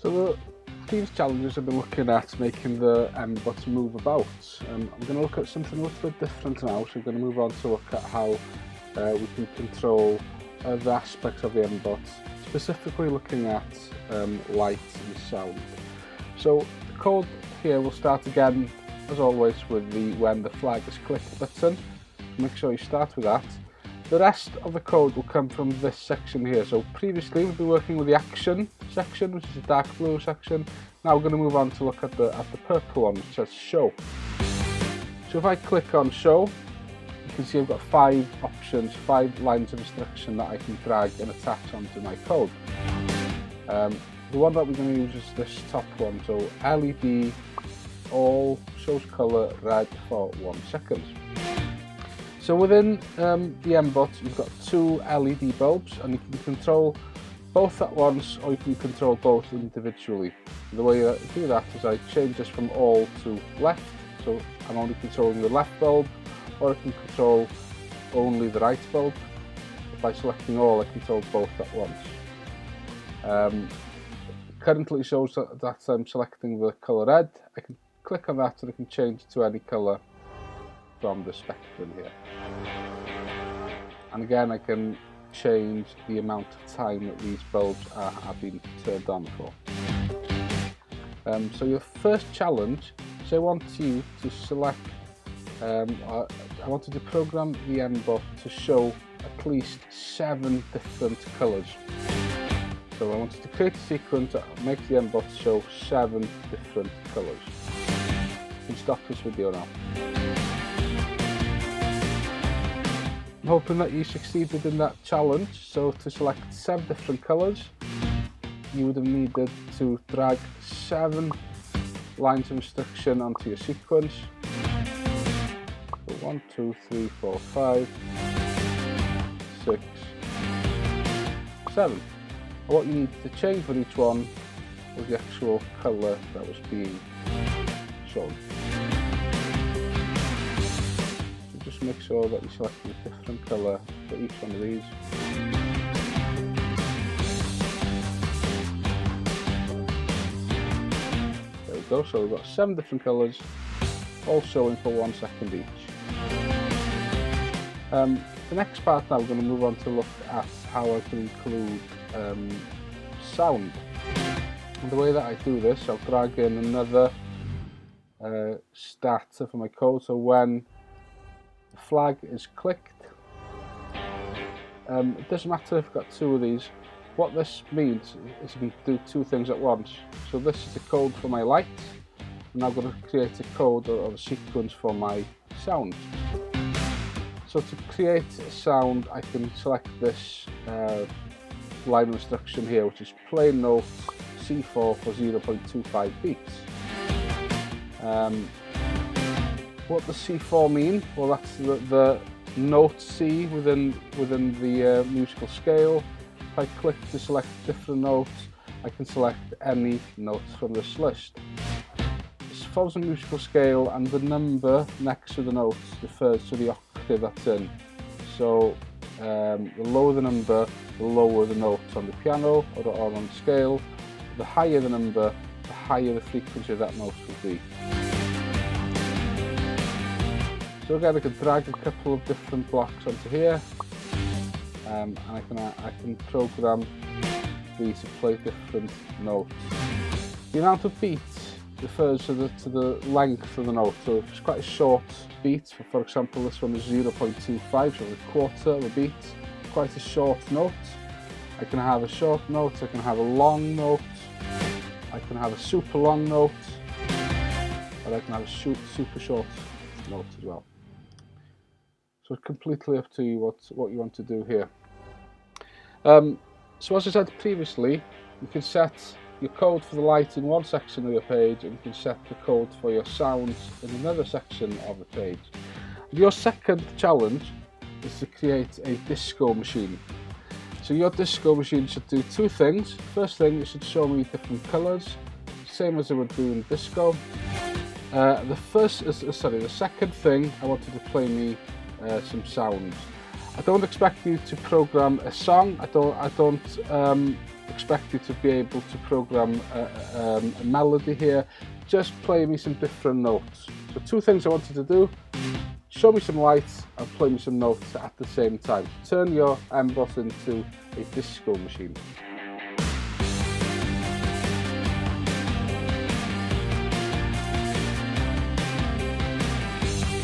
So the previous challenges have been looking at making the M-bot move about. I'm going to look at something a little bit different now, so we're going to move on to look at how we can control the aspects of the M-bot, specifically looking at light and sound. So the code here will start again, as always, with the when the flag is clicked button. Make sure you start with that. The rest of the code will come from this section here. So previously we've been working with the action section, which is the dark blue section. Now we're going to move on to look at the purple one, which says show. So if I click on show, you can see I've got 5 options, 5 lines of instruction that I can drag and attach onto my code. The one that we're going to use is this top one. So LED all shows color red for 1 second. So within the M-bot, you've got 2 LED bulbs, and you can control both at once, or you can control both individually. And the way I do that is I change this from all to left, so I'm only controlling the left bulb, or I can control only the right bulb. By selecting all, I control both at once. Currently it shows that I'm selecting the colour red. I can click on that and I can change it to any colour from the spectrum here. And again, I can change the amount of time that these bulbs are being turned on for. So your first challenge is I want you to select, I wanted to program the M-bot to show at least 7 different colours. So I wanted to create a sequence that makes the M-bot show 7 different colours. You can stop this video now. I'm hoping that you succeeded in that challenge. So to select 7 different colours, you would have needed to drag 7 lines of instruction onto your sequence. So 1, 2, 3, 4, 5, 6, 7. And what you needed to change for each one was the actual colour that was being shown. Just make sure that you select a different colour for each one of these. There we go, so we've got 7 different colours, all showing for 1 second each. The next part now we're going to move on to look at how I can include sound. And the way that I do this, I'll drag in another starter for my code, so when the flag is clicked, it doesn't matter if I've got 2 of these. What this means is you can do 2 things at once. So this is the code for my light, and I'm going to create a code or a sequence for my sound. So to create a sound, I can select this line of instruction here, which is play note C4 for 0.25 beats. What does C4 mean? Well, that's the note C within the musical scale. If I click to select different notes, I can select any notes from this list. This follows a musical scale, and the number next to the notes refers to the octave that's in. So the lower the number, the lower the notes on the piano or on the scale. The higher the number, the higher the frequency of that note will be. So again, I can drag a couple of different blocks onto here, and I can program these to play different notes. The amount of beats refers to the length of the note. So if it's quite a short beat, for example this one is 0.25, so a quarter of a beat, quite a short note. I can have a short note, I can have a long note, I can have a super long note, or I can have a super short note as well. So it's completely up to you what you want to do here. So as I said previously, you can set your code for the light in one section of your page, and you can set the code for your sounds in another section of the page. Your second challenge is to create a disco machine. So your disco machine should do 2 things. First thing, it should show me different colours, same as it would do in disco. The second thing, I wanted to play me some sounds. I don't expect you to program a song. I don't expect you to be able to program a melody here. Just play me some different notes. So 2 things I want you to do: show me some lights and play me some notes at the same time. Turn your M-Bot into a disco machine.